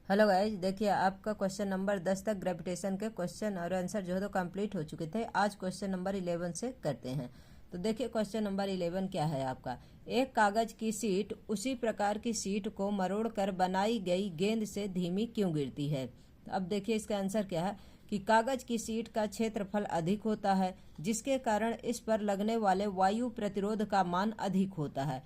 Hello guys, देखिए आपका question number 10 तक ग्रेविटेशन के क्वेश्चन और आंसर जो है तो कंप्लीट हो चुके थे। आज क्वेश्चन नंबर 11 से करते हैं। तो देखिए क्वेश्चन नंबर 11 क्या है आपका। एक कागज की शीट उसी प्रकार की शीट को मरोड़ कर बनाई गई गेंद से धीमी क्यों गिरती है। तो अब देखिए इसका आंसर क्या है कि कागज की शीट का क्षेत्रफल अधिक होता है, जिसके कारण इस पर लगने वाले वायु प्रतिरोध का मान अधिक होता है,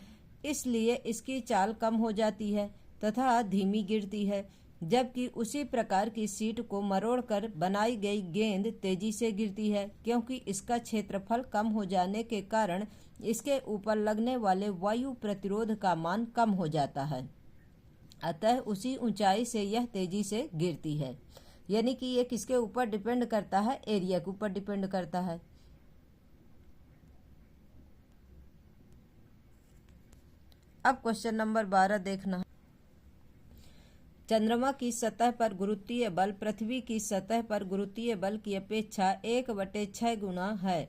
इसलिए इसकी चाल कम हो जाती है तथा धीमी गिरती है। जबकि उसी प्रकार की शीट को मरोड़कर बनाई गई गेंद तेजी से गिरती है, क्योंकि इसका क्षेत्रफल कम हो जाने के कारण इसके ऊपर लगने वाले वायु प्रतिरोध का मान कम हो जाता है, अतः उसी ऊंचाई से यह तेजी से गिरती है। यानी कि ये किसके ऊपर डिपेंड करता है, एरिया के ऊपर डिपेंड करता है। अब क्वेश्चन नंबर 12 देखना। चंद्रमा की सतह पर गुरुत्वीय बल पृथ्वी की सतह पर गुरुत्वीय बल की अपेक्षा 1/6 गुना है।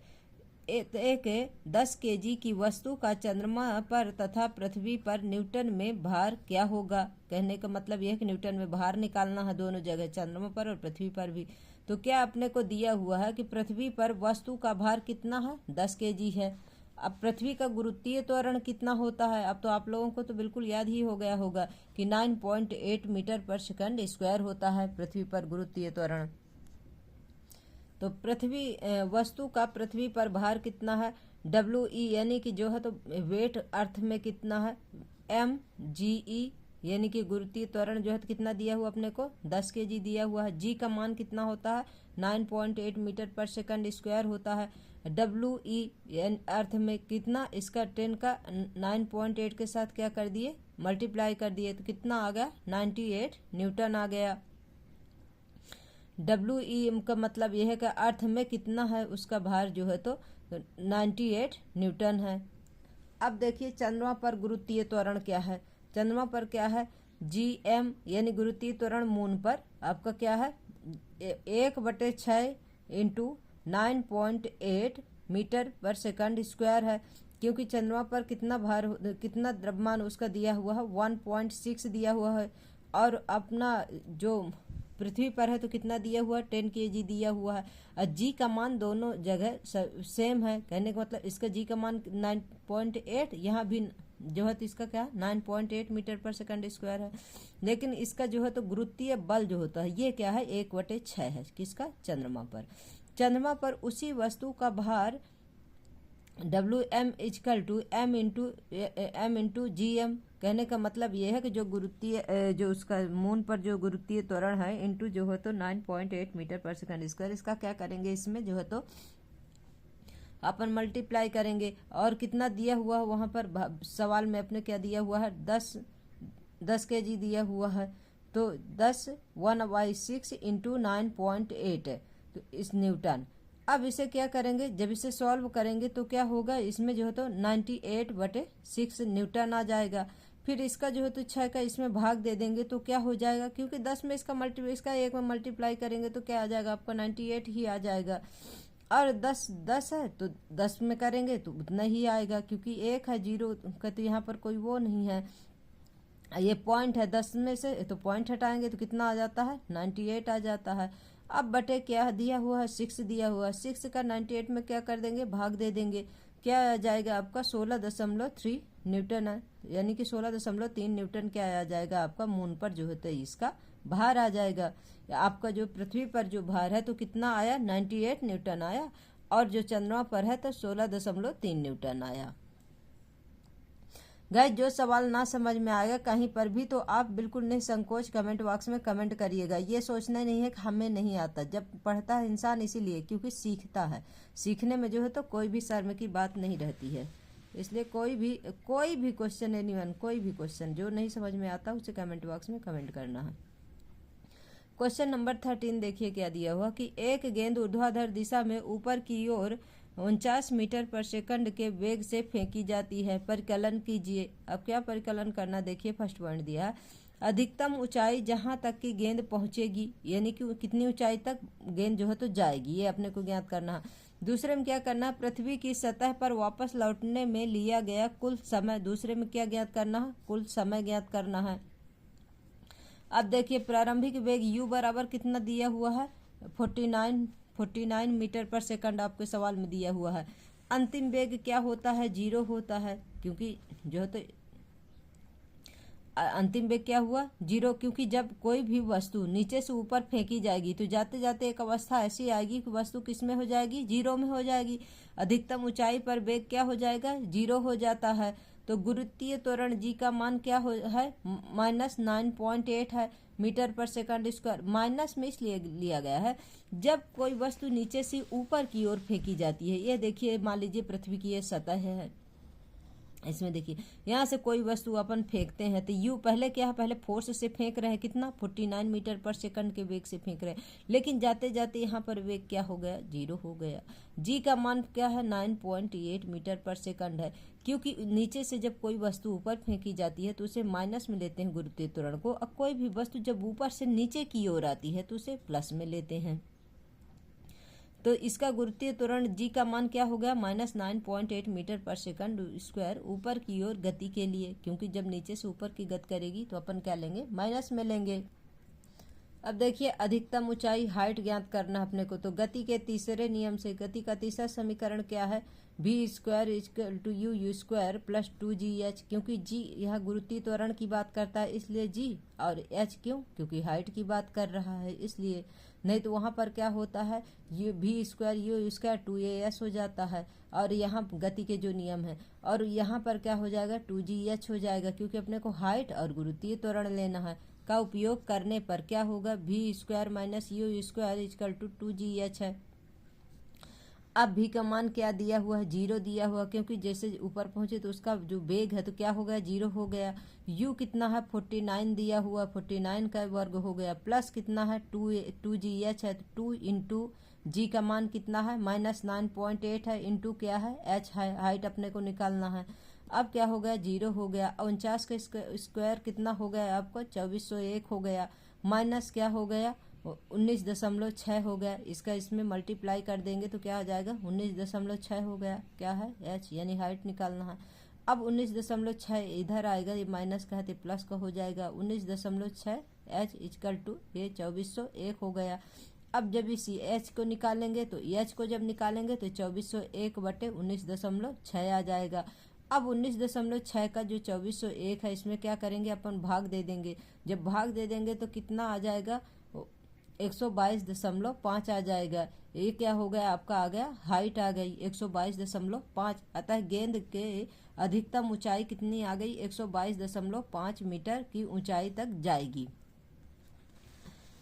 एक 10 kg की वस्तु का चंद्रमा पर तथा पृथ्वी पर न्यूटन में भार क्या होगा। कहने का मतलब यह कि न्यूटन में भार निकालना है दोनों जगह, चंद्रमा पर और पृथ्वी पर भी। तो क्या अपने को दिया हुआ है कि पृथ्वी पर वस्तु का भार कितना है, 10 kg है। अब पृथ्वी का गुरुत्वीय त्वरण कितना होता है, अब तो आप लोगों को तो बिल्कुल याद ही हो गया होगा कि 9.8 मीटर पर सेकंड स्क्वायर होता है पृथ्वी पर गुरुत्वीय त्वरण। तो पृथ्वी वस्तु का पृथ्वी पर भार कितना है, WE यानी कि जो है तो वेट अर्थ में कितना है, MGE यानी कि गुरुत्वीय त्वरण जो है तो कितना दिया हुआ अपने को, 10 kg दिया हुआ है। G का मान कितना होता है, 9.8 मीटर पर सेकंड स्क्वायर होता है। WE अर्थ में कितना, इसका 10 का 9.8 के साथ क्या कर दिए, मल्टीप्लाई कर दिए, तो कितना आ गया, 98 न्यूटन आ गया। WE का मतलब यह है कि अर्थ में कितना है उसका भार जो है तो 98 न्यूटन है। अब देखिए चंद्रमा पर गुरुत्वीय त्वरण क्या है। चंद्रमा पर क्या है, GM यानी गुरुत्वीय त्वरण मून पर आपका क्या है, 1/6 इंटू 9.8 मीटर पर सेकंड स्क्वायर है। क्योंकि चंद्रमा पर कितना भार, कितना द्रव्यमान उसका दिया हुआ है, 1.6 दिया हुआ है। और अपना जो पृथ्वी पर है तो कितना दिया हुआ है, 10 kg दिया हुआ है। और जी का मान दोनों जगह सेम है। कहने का मतलब इसका जी का मान 9.8, यहाँ भी जो है तो इसका क्या 9.8 मीटर पर सेकंड स्क्वायर है। लेकिन इसका जो है तो गुरुत्वीय बल जो होता है ये क्या है, 1/6 है किसका, चंद्रमा पर। चंद्रमा पर उसी वस्तु का भार WM = M/GM। कहने का मतलब यह है कि जो गुरुत्वीय जो उसका मून पर जो गुरुत्वीय त्वरण है इंटू जो है तो 9.8 मीटर पर सेकंड स्क्वायर, इसका क्या करेंगे, इसमें जो है तो अपन मल्टीप्लाई करेंगे। और कितना दिया हुआ है वहाँ पर सवाल में अपने क्या दिया हुआ है, 10 kg दिया हुआ है। तो 10 1/6 इंटू 9.8 तो इस न्यूटन। अब इसे क्या करेंगे, जब इसे सॉल्व करेंगे तो क्या होगा, इसमें जो है तो 98/6 न्यूटन आ जाएगा। फिर इसका जो है तो 6 का इसमें भाग दे देंगे तो क्या हो जाएगा, क्योंकि 10 में इसका 1 में मल्टीप्लाई करेंगे तो क्या आ जाएगा आपका, 98 ही आ जाएगा। और 10 है तो 10 में करेंगे तो उतना ही आएगा, क्योंकि 1 है, 0 का तो यहाँ पर कोई वो नहीं है। ये पॉइंट है 10 में से, तो पॉइंट हटाएंगे तो कितना आ जाता है, 98 आ जाता है। अब बटे क्या दिया हुआ है, 6 दिया हुआ है, 6 का 98 में क्या कर देंगे, भाग दे देंगे। क्या आ जाएगा आपका 16.3 न्यूटन है। यानी कि 16.3 न्यूटन क्या आ जाएगा आपका मून पर जो होता है इसका भार आ जाएगा। आपका जो पृथ्वी पर जो भार है तो कितना आया, 98 न्यूटन आया। और जो चंद्रमा पर है तो 16.3 न्यूटन आया। गाइस, जो सवाल ना समझ में आएगा कहीं पर भी तो आप बिल्कुल निसंकोच कमेंट बॉक्स में कमेंट करिएगा। ये सोचना नहीं है कि हमें नहीं आता, जब पढ़ता है इंसान इसीलिए क्योंकि सीखता है। सीखने में जो है तो कोई भी शर्म की बात नहीं रहती है। इसलिए कोई भी क्वेश्चन, एनीवन कोई भी क्वेश्चन जो नहीं समझ में आता उसे कमेंट बॉक्स में कमेंट करना है। क्वेश्चन नंबर 13 देखिए क्या दिया हुआ कि एक गेंद ऊर्ध्वाधर दिशा में ऊपर की ओर 49 मीटर पर सेकंड के वेग से फेंकी जाती है, परिकलन कीजिए। अब क्या परिकलन करना, देखिए फर्स्ट पॉइंट दिया है, अधिकतम ऊंचाई जहां तक की गेंद पहुंचेगी, यानी कि कितनी ऊंचाई तक गेंद जो है तो जाएगी, ये अपने को ज्ञात करना है। दूसरे में क्या करना है, पृथ्वी की सतह पर वापस लौटने में लिया गया कुल समय। दूसरे में क्या ज्ञात करना है, कुल समय ज्ञात करना है। अब देखिए प्रारंभिक वेग u बराबर कितना दिया हुआ है, 49 मीटर पर सेकंड आपके सवाल में दिया हुआ है। अंतिम वेग क्या होता है, 0 होता है, क्योंकि जो है तो अंतिम वेग क्या हुआ, 0, क्योंकि जब कोई भी वस्तु नीचे से ऊपर फेंकी जाएगी तो जाते जाते एक अवस्था ऐसी आएगी कि वस्तु किस में हो जाएगी, 0 में हो जाएगी। अधिकतम ऊंचाई पर वेग क्या हो जाएगा, 0 हो जाता है। तो गुरुत्वीय त्वरण जी का मान क्या है, -9.8 है मीटर पर सेकंड स्क्वायर। माइनस में इसलिए लिया गया है जब कोई वस्तु नीचे से ऊपर की ओर फेंकी जाती है। ये देखिए मान लीजिए पृथ्वी की ये सतह है, इसमें देखिए यहाँ से कोई वस्तु अपन फेंकते हैं तो यू पहले क्या है, पहले फोर्स से फेंक रहे हैं, कितना 49 मीटर पर सेकंड के वेग से फेंक रहे हैं, लेकिन जाते जाते यहाँ पर वेग क्या हो गया, 0 हो गया। जी का मान क्या है, 9.8 मीटर पर सेकंड है, क्योंकि नीचे से जब कोई वस्तु ऊपर फेंकी जाती है तो उसे माइनस में लेते हैं गुरुत्वीय त्वरण को, और कोई भी वस्तु जब ऊपर से नीचे की ओर आती है तो उसे प्लस में लेते हैं। तो इसका गुरुत्वीय त्वरण जी का मान क्या हो गया, -9.8 मीटर पर सेकंड स्क्वायर ऊपर की ओर गति के लिए, क्योंकि जब नीचे से ऊपर की गति करेगी तो अपन क्या लेंगे, माइनस में लेंगे। अब देखिए अधिकतम ऊंचाई हाइट ज्ञात करना अपने को, तो गति के तीसरे नियम से गति का तीसरा समीकरण क्या है, v² equal to u square plus 2gh, क्योंकि g यह गुरुत्वीय त्वरण की बात करता है इसलिए g, और h क्यों, क्योंकि हाइट की बात कर रहा है इसलिए, नहीं तो वहाँ पर क्या होता है v² u स्क्वायर 2as हो जाता है, और यहाँ गति के जो नियम है, और यहाँ पर क्या हो जाएगा 2gh हो जाएगा, क्योंकि अपने को हाइट और गुरुत्वीय त्वरण लेना है, का उपयोग करने पर क्या होगा, v² minus u square equal to 2gh है। अब v का मान क्या दिया हुआ है, 0 दिया हुआ, क्योंकि जैसे ऊपर पहुंचे तो उसका जो वेग है तो क्या हो गया, 0 हो गया। u कितना है, 49 दिया हुआ, 49 का वर्ग हो गया, प्लस कितना है 2gh है, तो 2 इंटू जी का मान कितना है, -9.8 है, इंटू क्या है h है, हाइट अपने को निकालना है। अब क्या हो गया, 0 हो गया। 49 का स्क्वायर कितना हो गया आपको, 2401 हो गया, माइनस क्या हो गया 19.6 हो गया, इसका इसमें मल्टीप्लाई कर देंगे तो क्या आ जाएगा 19.6 हो गया, क्या है h, यानी हाइट निकालना है। अब 19.6 इधर आएगा, ये माइनस का है तो प्लस का हो जाएगा, 19.6 h इक्वल टू ये 2401 हो गया। अब जब इस h को निकालेंगे तो h को जब निकालेंगे तो 2401 बटे 19.6 आ जाएगा। अब 19.6 का जो 2401 है इसमें क्या करेंगे अपन, भाग दे देंगे, जब भाग दे देंगे तो कितना आ जाएगा 122.5 आ जाएगा। ये क्या हो गया आपका, आ गया हाइट आ गई 122.5, अतः गेंद के अधिकतम ऊंचाई कितनी आ गई, 122.5 मीटर की ऊंचाई तक जाएगी।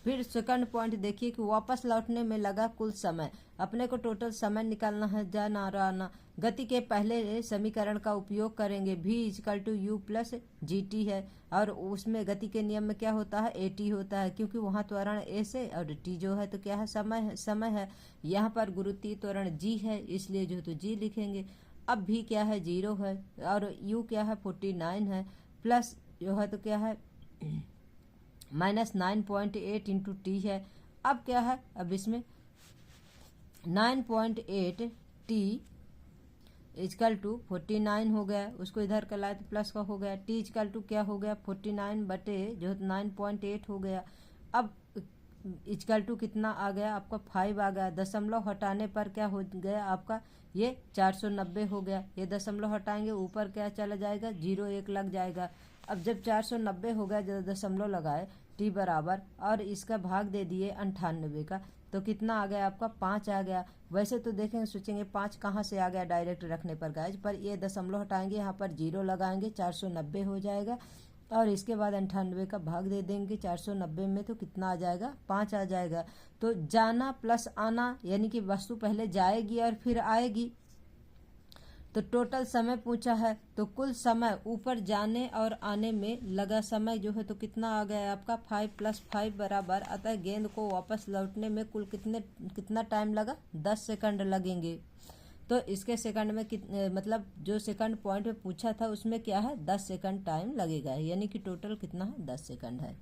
फिर सेकंड पॉइंट देखिए कि वापस लौटने में लगा कुल समय, अपने को टोटल समय निकालना है, जाना और आना। गति के पहले समीकरण का उपयोग करेंगे, v equal to u plus gt है, और उसमें गति के नियम में क्या होता है, at होता है, क्योंकि वहाँ त्वरण a से और t जो है तो क्या है, समय है। यहाँ पर गुरुत्वीय त्वरण g है इसलिए जो तो g लिखेंगे। अब v क्या है, 0 है, और u क्या है 49 है, प्लस जो है तो क्या है -9.8 इंटू टी है। अब क्या है, अब इसमें 9.8 टी इजकल टू 49 हो गया, उसको इधर कर लाए तो प्लस का हो गया, टी इजकल टू क्या हो गया 49 बटे जो 9.8 हो गया। अब इजकल टू कितना आ गया आपका 5 आ गया, दशमलव हटाने पर क्या हो गया आपका ये 490 हो गया, ये दशमलव हटाएंगे ऊपर क्या चला जाएगा 0 1 लग जाएगा। अब जब 490 हो गया, जब दशमलव लगाए टी बराबर और इसका भाग दे दिए 98 का, तो कितना आ गया आपका 5 आ गया। वैसे तो देखेंगे सोचेंगे 5 कहाँ से आ गया डायरेक्ट रखने पर गाइज, पर ये दशमलव हटाएंगे, यहाँ पर 0 लगाएंगे 490 हो जाएगा, और इसके बाद 98 का भाग दे देंगे 490 में, तो कितना आ जाएगा 5 आ जाएगा। तो जाना प्लस आना, यानी कि वस्तु पहले जाएगी और फिर आएगी। तो टोटल समय पूछा है, तो कुल समय ऊपर जाने और आने में लगा समय जो है तो कितना आ गया आपका 5 + 5 बराबर, अतः गेंद को वापस लौटने में कुल कितना टाइम लगा 10 सेकंड लगेंगे। तो इसके सेकंड में मतलब जो सेकंड पॉइंट में पूछा था उसमें क्या है 10 सेकंड टाइम लगेगा, यानी कि टोटल कितना है 10 सेकंड है।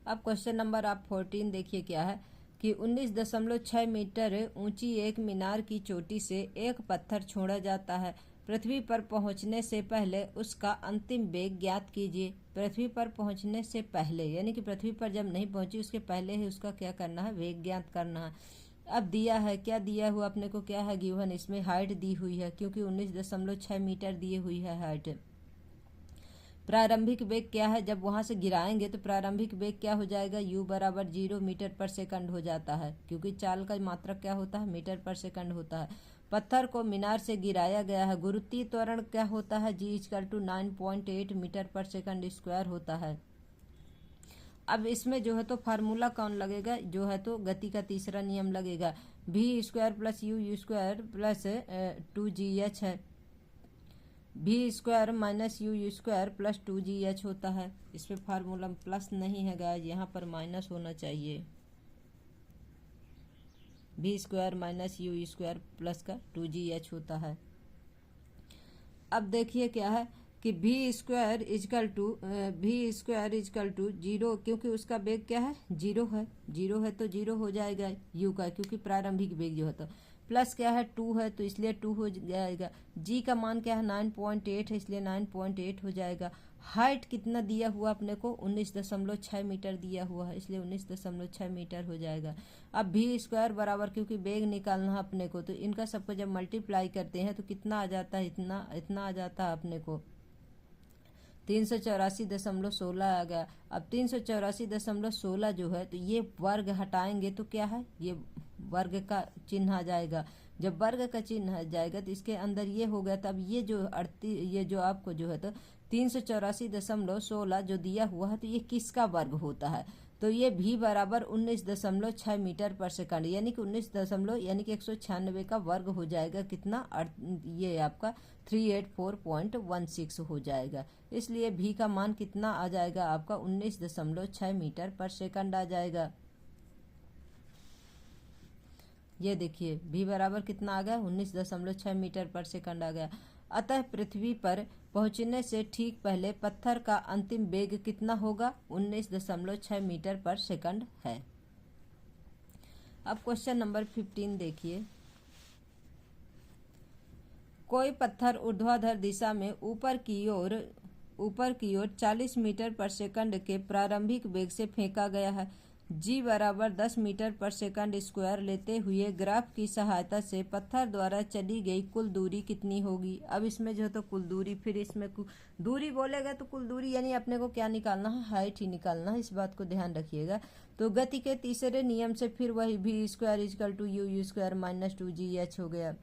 अब क्वेश्चन नंबर आप 14 देखिए क्या है कि 19.6 मीटर ऊंची एक मीनार की चोटी से एक पत्थर छोड़ा जाता है, पृथ्वी पर पहुंचने से पहले उसका अंतिम वेग ज्ञात कीजिए। पृथ्वी पर पहुंचने से पहले यानी कि पृथ्वी पर जब नहीं पहुंची उसके पहले ही उसका क्या करना है, वेग ज्ञात करना है। अब दिया है, क्या दिया हुआ अपने को, क्या है गिवन, इसमें हाइट दी हुई है क्योंकि 19.6 मीटर दी हुई है हाइट। प्रारंभिक वेग क्या है, जब वहां से गिराएंगे तो प्रारंभिक वेग क्या हो जाएगा, u बराबर 0 मीटर पर सेकंड हो जाता है क्योंकि चाल का मात्रक क्या होता है, मीटर पर सेकंड होता है। पत्थर को मीनार से गिराया गया है, गुरुत्वीय त्वरण क्या होता है, G=9.8 मीटर पर सेकंड स्क्वायर होता है। अब इसमें जो है तो फार्मूला कौन लगेगा, जो है तो गति का तीसरा नियम लगेगा, v² plus u² plus 2gh है, v² minus u² plus 2gh होता है। इस पे फार्मूला प्लस नहीं है गाइस, यहाँ पर माइनस होना चाहिए, v² माइनस u² प्लस का 2gh होता है। अब देखिए क्या है कि v² इजकल टू 0, क्योंकि उसका वेग क्या है, 0 है, 0 है तो 0 हो जाएगा u का, क्योंकि प्रारंभिक वेग जो है तो प्लस क्या है 2 है तो इसलिए 2 हो जाएगा। g का मान क्या है 9.8 है इसलिए 9.8 हो जाएगा। हाइट कितना दिया हुआ अपने को, 19.6 मीटर दिया हुआ है इसलिए 19.6 मीटर हो जाएगा। अब v² बराबर, क्योंकि वेग निकालना है अपने को, तो इनका सबको जब मल्टीप्लाई करते हैं तो कितना आ जाता है, इतना आ जाता है अपने को 384.16 आ गया। अब 384.16 जो है तो ये वर्ग हटाएंगे तो क्या है, ये वर्ग का चिन्ह आ जाएगा। जब वर्ग का चिन्ह आ जाएगा तो इसके अंदर ये हो गया। तब ये जो आपको जो है तो 384.16 जो दिया हुआ है तो ये किसका वर्ग होता है, तो ये v बराबर 19.6 मीटर पर सेकंड यानी कि 196 का वर्ग हो जाएगा। कितना, ये आपका 384.16 हो जाएगा। इसलिए v का मान कितना आ जाएगा आपका 19.6 मीटर पर सेकंड आ जाएगा। ये देखिए v बराबर कितना आ गया, 19.6 मीटर पर सेकंड आ गया। अतः पृथ्वी पर पहुंचने से ठीक पहले पत्थर का अंतिम वेग कितना होगा, 19.6 मीटर पर सेकंड है। अब क्वेश्चन नंबर 15 देखिए, कोई पत्थर ऊर्ध्वाधर दिशा में ऊपर की ओर 40 मीटर पर सेकंड के प्रारंभिक वेग से फेंका गया है। g बराबर 10 मीटर पर सेकंड स्क्वायर लेते हुए ग्राफ की सहायता से पत्थर द्वारा चली गई कुल दूरी कितनी होगी। अब इसमें जो तो कुल दूरी, फिर इसमें दूरी बोलेगा तो कुल दूरी यानी अपने को क्या निकालना है, हाइट ही निकालना है, इस बात को ध्यान रखिएगा। तो गति के तीसरे नियम से फिर वही v² is equal to u² minus 2gh हो गया।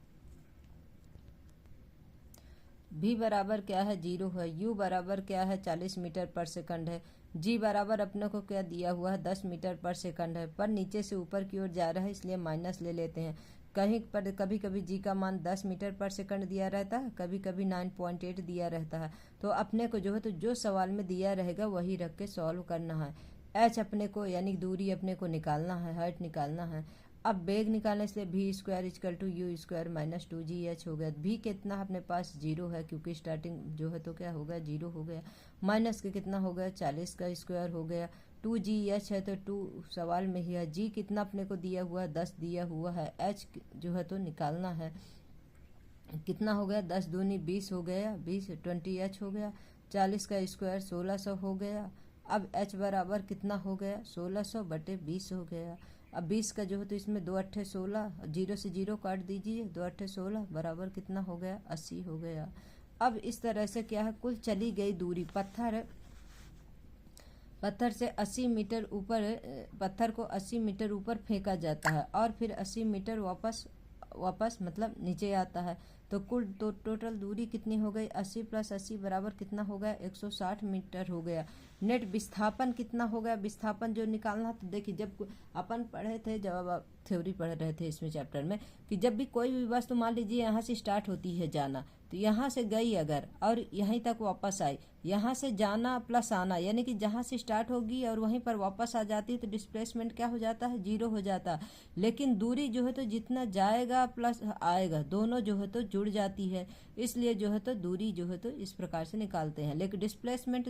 v बराबर क्या है, 0 है, u बराबर क्या है 40 मीटर पर सेकंड है, g बराबर अपने को क्या दिया हुआ है 10 मीटर पर सेकंड है, पर नीचे से ऊपर की ओर जा रहा है इसलिए माइनस ले लेते हैं। कहीं पर कभी कभी g का मान 10 मीटर पर सेकंड दिया रहता है, कभी कभी 9.8 दिया रहता है। तो अपने को जो है तो जो सवाल में दिया रहेगा वही रख के सॉल्व करना है। h अपने को यानी दूरी अपने को निकालना है, हाइट निकालना है। अब वेग निकालने इसलिए v² is equal to u² minus 2gh हो गया। v कितना अपने पास 0 है क्योंकि स्टार्टिंग जो है तो क्या हो गया 0 हो गया, माइनस के कितना हो गया 40 का स्क्वायर हो गया। 2gh है तो 2 सवाल में ही है। g कितना अपने को दिया हुआ है 10 दिया हुआ है। h जो है तो निकालना है, कितना हो गया 10 दूनी 20 हो गया, 20 हो गया, 40 का स्क्वायर 1600 हो गया। अब h बराबर कितना हो गया 1600/20 हो गया। अब 20 का जो है तो इसमें 2 अट्ठे 16, 0 से 0 काट दीजिए, 2 अट्ठे 16 बराबर कितना हो गया 80 हो गया। अब इस तरह से क्या है, कुल चली गई दूरी, पत्थर से 80 मीटर ऊपर, पत्थर को 80 मीटर ऊपर फेंका जाता है और फिर 80 मीटर वापस मतलब नीचे आता है। तो कुल टोटल दूरी कितनी हो गई, 80 + 80 बराबर कितना हो गया 160 मीटर हो गया। नेट विस्थापन कितना हो गया, विस्थापन जो निकालना, तो देखिए जब अपन पढ़े थे, जब आप थ्योरी पढ़ रहे थे इसमें चैप्टर में, कि जब भी कोई भी वस्तु मान लीजिए यहाँ से स्टार्ट होती है जाना, तो यहाँ से गई अगर और यहीं तक वापस आई, यहाँ से जाना प्लस आना यानी कि जहाँ से स्टार्ट होगी और वहीं पर वापस आ जाती तो डिस्प्लेसमेंट क्या हो जाता है 0 हो जाता। लेकिन दूरी जो है तो जितना जाएगा प्लस आएगा दोनों जो है तो जुड़ जाती है, इसलिए जो है तो दूरी जो है तो इस प्रकार से निकालते हैं। लेकिन डिस्प्लेसमेंट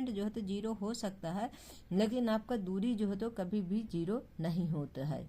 जो है तो 0 हो सकता है, लेकिन आपका दूरी जो है तो कभी भी 0 नहीं होता है।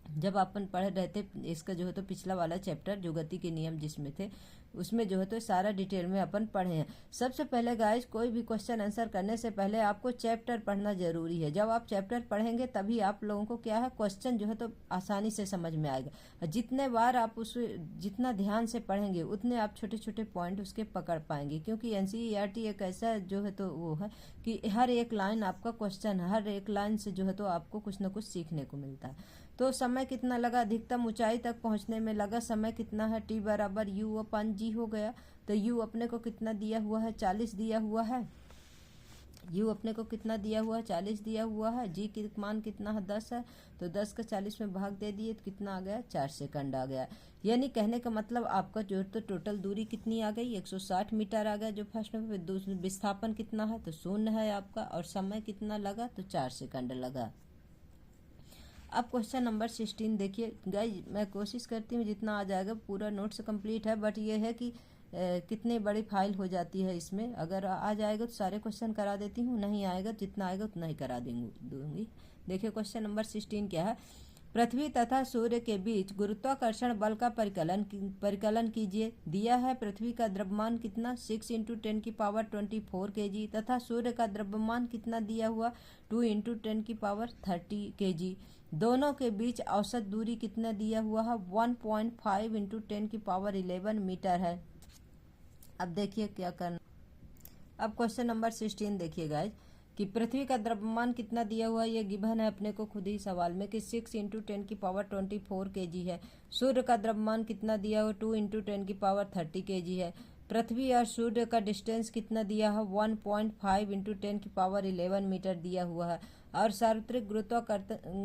जब अपन पढ़ रहे थे इसका जो है तो पिछला वाला चैप्टर जो गति के नियम जिसमें थे, उसमें जो है तो सारा डिटेल में अपन पढ़े हैं। सबसे पहले गाइस कोई भी क्वेश्चन आंसर करने से पहले आपको चैप्टर पढ़ना जरूरी है। जब आप चैप्टर पढ़ेंगे तभी आप लोगों को क्या है क्वेश्चन जो है तो आसानी से समझ में आएगा। जितने बार आप उस जितना ध्यान से पढ़ेंगे उतने आप छोटे छोटे पॉइंट उसके पकड़ पाएंगे, क्योंकि एनसीईआरटी एक ऐसा जो है तो वो है कि हर एक लाइन आपका क्वेश्चन है, हर एक लाइन से जो है तो आपको कुछ ना कुछ सीखने को मिलता है। तो समय कितना लगा, अधिकतम ऊंचाई तक पहुंचने में लगा समय कितना है, टी बराबर यू अपन जी हो गया। तो यू अपने को कितना दिया हुआ है, 40 दिया हुआ है। यू अपने को कितना दिया हुआ है, 40 दिया हुआ है। जी की मान कितना है, 10 है। तो 10 का 40 में भाग दे दिए तो कितना आ गया, 4 सेकंड आ गया। यानी कहने का मतलब आपका जो तो टोटल दूरी कितनी आ गई, 160 मीटर आ गया जो फर्स्ट में। विस्थापन कितना है, तो 0 है आपका। और समय कितना लगा, तो 4 सेकंड लगा। अब क्वेश्चन नंबर 16 देखिए गाइज, मैं कोशिश करती हूँ जितना आ जाएगा, पूरा नोट्स कंप्लीट है, बट ये है कि कितनी बड़ी फाइल हो जाती है इसमें। अगर आ जाएगा तो सारे क्वेश्चन करा देती हूँ, नहीं आएगा जितना आएगा उतना ही करा दूंगी। देखिए क्वेश्चन नंबर 16 क्या है। पृथ्वी तथा सूर्य के बीच गुरुत्वाकर्षण बल का परिकलन कीजिए। दिया है पृथ्वी का द्रव्यमान कितना, 6 × 10⁴ kg तथा सूर्य का द्रव्यमान कितना दिया हुआ, 2 × 10⁻30 kg। दोनों के बीच औसत दूरी कितना दिया हुआ है, 1.5 × 10⁻11 मीटर है। अब देखिए क्या करना। अब क्वेश्चन नंबर 16 देखिए गाइज कि पृथ्वी का द्रव्यमान कितना दिया हुआ है, ये गिवन है अपने को खुद ही सवाल में कि 6 × 10⁻24 kg है। सूर्य का द्रव्यमान कितना दिया हुआ, 2 × 10⁻30 kg है। पृथ्वी और सूर्य का डिस्टेंस कितना दिया है, 1.5 × 10⁻11 मीटर दिया हुआ है। और सार्वत्रिक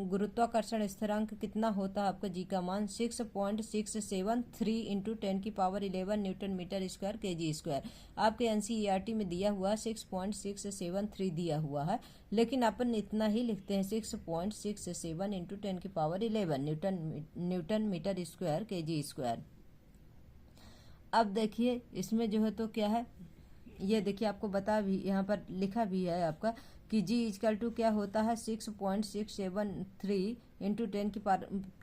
गुरुत्वाकर्षण स्थिरांक कितना होता है आपका, जी का मान 6.673 × 10⁻11 न्यूटन मीटर स्क्वायर kg स्क्वायर। आपके एनसीईआरटी में दिया हुआ 6.673 दिया हुआ है, लेकिन अपन इतना ही लिखते हैं 6.67 × 10⁻11 न्यूटन मीटर स्क्वायर kg स्क्वायर। अब देखिए इसमें जो है तो क्या है, ये देखिए आपको बता भी यहाँ पर लिखा भी है आपका कि जी इक्वल टू क्या होता है, 6.673 ×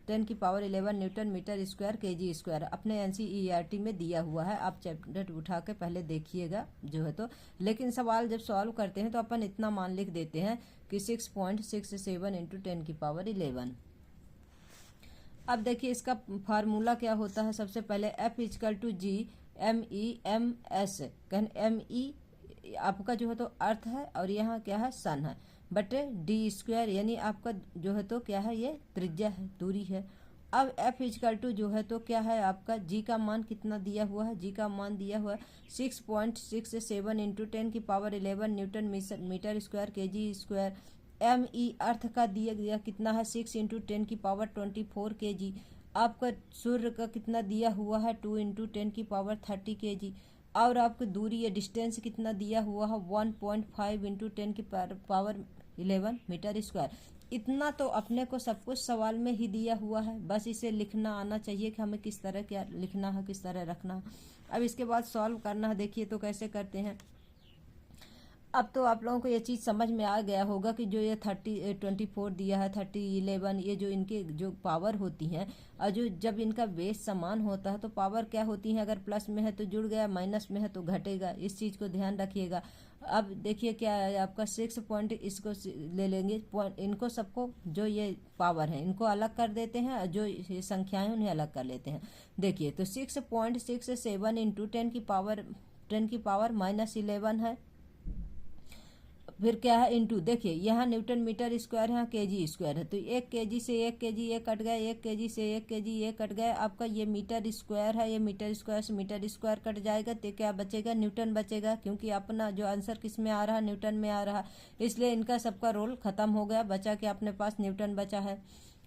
10⁻11 न्यूटन मीटर स्क्वायर kg स्क्वायर। अपने एनसीईआरटी में दिया हुआ है, आप चैप्टर उठा के पहले देखिएगा जो है तो। लेकिन सवाल जब सॉल्व करते हैं तो अपन इतना मान लिख देते हैं कि 6.67 × 10⁻11। अब देखिए इसका फार्मूला क्या होता है। सबसे पहले F = G MEMS, ME आपका जो है तो अर्थ है और यहाँ क्या है, सन है, बटे d², यानी आपका जो है तो क्या है, ये त्रिज्या है, दूरी है। अब F = जो है तो क्या है आपका, G का मान कितना दिया हुआ है, G का मान दिया हुआ है 6.67 × 10⁻11 न्यूटन मीटर स्क्वायर kg स्क्वायर। ME अर्थ का दिया गया कितना है, 6 × 10⁻24 kg। आपका सूर्य का कितना दिया हुआ है, 2 × 10⁻30 kg। और आपको दूरी या डिस्टेंस कितना दिया हुआ है, 1.5 × 10⁻11 मीटर स्क्वायर। इतना तो अपने को सब कुछ सवाल में ही दिया हुआ है, बस इसे लिखना आना चाहिए कि हमें किस तरह क्या लिखना है, किस तरह रखना है। अब इसके बाद सॉल्व करना है। देखिए तो कैसे करते हैं। अब तो आप लोगों को ये चीज़ समझ में आ गया होगा कि जो ये 24 दिया है, 11, ये जो इनके जो पावर होती हैं, और जो जब इनका बेस समान होता है तो पावर क्या होती है, अगर प्लस में है तो जुड़ गया, माइनस में है तो घटेगा। इस चीज़ को ध्यान रखिएगा। अब देखिए क्या है आपका 6 पॉइंट, इसको ले लेंगे पॉइंट, इनको सबको जो ये पावर है इनको अलग कर देते हैं और जो ये संख्याएं उन्हें अलग कर लेते हैं। देखिए तो 6.67 × 10⁻11 है। फिर क्या है, इंटू, देखिए यहाँ न्यूटन मीटर स्क्वायर है, kg स्क्वायर है, तो 1 kg से 1 kg ये कट गया, 1 kg से 1 kg ये कट गया। आपका ये मीटर स्क्वायर है, ये मीटर स्क्वायर से मीटर स्क्वायर कट जाएगा, तो क्या बचेगा, न्यूटन बचेगा, क्योंकि अपना जो आंसर किस में आ रहा है, न्यूटन में आ रहा है। इसलिए इनका सबका रोल खत्म हो गया, बचा के अपने पास न्यूटन बचा है।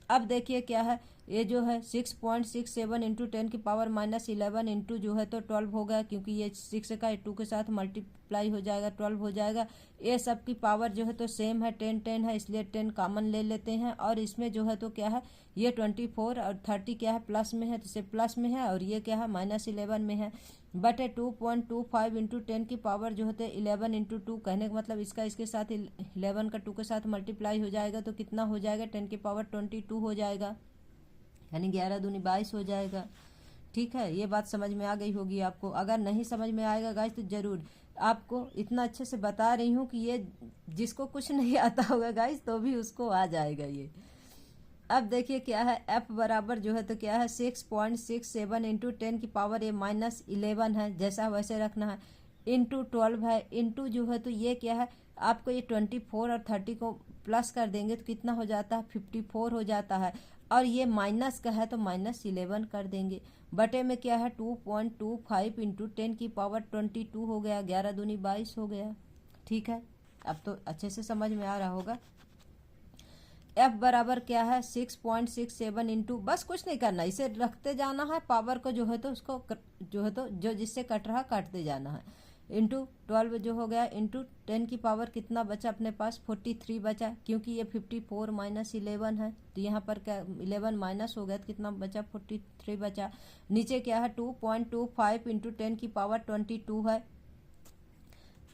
अब देखिए क्या है, ये जो है 6.67 × 10⁻11 इंटू जो है तो 12 हो गया, क्योंकि ये 6 का 2 के साथ मल्टीप्लाई हो जाएगा, 12 हो जाएगा। ये सब की पावर जो है तो सेम है, 10 है, इसलिए 10 कॉमन ले लेते हैं। और इसमें जो है तो क्या है, ये 24 और 30 क्या है, प्लस में है, तो इसे प्लस में है, और ये क्या है, -11 में है, बटे 2.25 × 10 की पावर जो होते 11 × 2, कहने का मतलब इसका इसके साथ 11 का 2 के साथ मल्टीप्लाई हो जाएगा, तो कितना हो जाएगा, 10 की पावर 22 हो जाएगा। यानी 11 दूनी 22 हो जाएगा। ठीक है, ये बात समझ में आ गई होगी आपको। अगर नहीं समझ में आएगा गाइस तो जरूर आपको इतना अच्छे से बता रही हूँ कि ये जिसको कुछ नहीं आता होगा गाइस तो भी उसको आ जाएगा ये। अब देखिए क्या है, f बराबर जो है तो क्या है 6.67 इंटू 10 की पावर ये -11 है, जैसा वैसे रखना है, इंटू 12 है, इंटू जो है तो ये क्या है आपको ये 24 और 30 को प्लस कर देंगे तो कितना हो जाता है 54 हो जाता है, और ये माइनस का है तो -11 कर देंगे। बटे में क्या है 2.25 इंटू 10 की पावर 22 हो गया, 11 दूनी 22 हो गया। ठीक है, अब तो अच्छे से समझ में आ रहा होगा। f बराबर क्या है 6.67 इंटू, बस कुछ नहीं करना, इसे रखते जाना है, पावर को जो है तो उसको जो है तो जो जिससे कट रहा काटते जाना है, इंटू 12 जो हो गया, इंटू 10 की पावर कितना बचा अपने पास 43 बचा, क्योंकि ये 54 माइनस 11 है तो यहाँ पर क्या 11 माइनस हो गया तो कितना बचा 43 बचा। नीचे क्या है 2.25 इंटू 10 की पावर 22 है।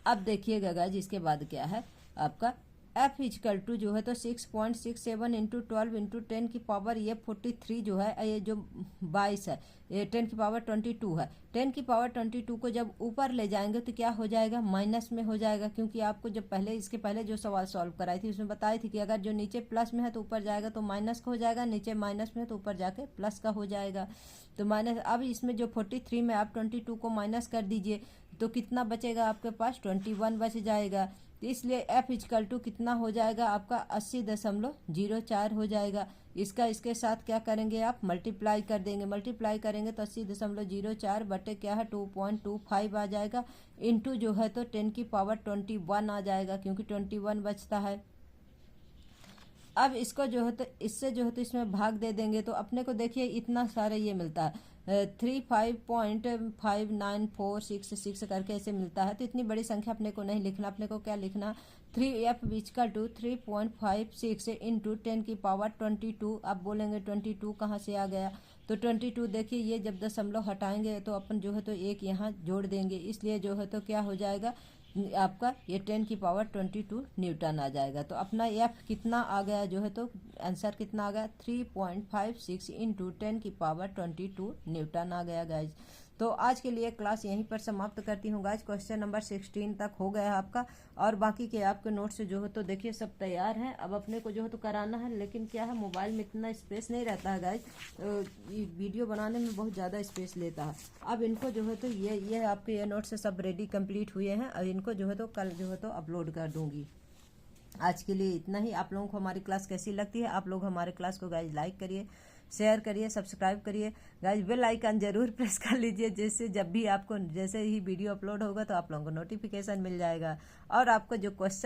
अब देखिएगा गाइस इसके बाद क्या है आपका f इजकल टू जो है तो 6.67 इंटू 12 इंटू 10 की पावर ये 43 जो है, ये जो 22 है, ये 10 की पावर 22 है। 10 की पावर 22 को जब ऊपर ले जाएंगे तो क्या हो जाएगा माइनस में हो जाएगा, क्योंकि आपको जब पहले इसके पहले जो सवाल सॉल्व कराई थी उसमें बताई थी कि अगर जो नीचे प्लस में है तो ऊपर जाएगा तो माइनस का हो जाएगा, नीचे माइनस में है तो ऊपर जाके प्लस का हो जाएगा। तो माइनस, अब इसमें जो 43 में आप 22 को माइनस कर दीजिए तो कितना बचेगा आपके पास 21 बच जाएगा। तो इसलिए f इजकल टू कितना हो जाएगा आपका 80.04 हो जाएगा। इसका इसके साथ क्या करेंगे आप मल्टीप्लाई कर देंगे, मल्टीप्लाई करेंगे तो 80.04 बटे क्या है 2.25 आ जाएगा, इंटू जो है तो 10 की पावर 21 आ जाएगा, क्योंकि 21 बचता है। अब इसको जो है तो इससे जो है तो इसमें भाग दे देंगे तो अपने को देखिए इतना सारे ये मिलता है 35.59466 करके ऐसे मिलता है। तो इतनी बड़ी संख्या अपने को नहीं लिखना, अपने को क्या लिखना 3f इक्वल टू 3.56 इंटू 10 की पावर 22। अब बोलेंगे 22 कहाँ से आ गया, तो 22 देखिए ये जब दशमलव हटाएंगे तो अपन जो है तो एक यहाँ जोड़ देंगे, इसलिए जो है तो क्या हो जाएगा आपका ये 10 की पावर 22 न्यूटन आ जाएगा। तो अपना f कितना आ गया जो है तो आंसर कितना आ गया 3.56 इंटू 10 की पावर 22 न्यूटन आ गया गाइज। तो आज के लिए क्लास यहीं पर समाप्त करती हूँ गाइज। क्वेश्चन नंबर 16 तक हो गया आपका, और बाकी के आपके नोट्स जो है तो देखिए सब तैयार हैं। अब अपने को जो है तो कराना है, लेकिन क्या है मोबाइल में इतना स्पेस नहीं रहता है गाइज, तो ये वीडियो बनाने में बहुत ज़्यादा स्पेस लेता है। अब इनको जो है तो ये आपके ये नोट्स सब रेडी कंप्लीट हुए हैं, अब इनको जो है तो कल जो है तो अपलोड कर दूँगी। आज के लिए इतना ही। आप लोगों को हमारी क्लास कैसी लगती है, आप लोग हमारे क्लास को गाइज लाइक करिए, शेयर करिए, सब्सक्राइब करिए गाइज, बेल आइकन जरूर प्रेस कर लीजिए, जिससे जब भी आपको जैसे ही वीडियो अपलोड होगा तो आप लोगों को नोटिफिकेशन मिल जाएगा। और आपको जो क्वेश्चन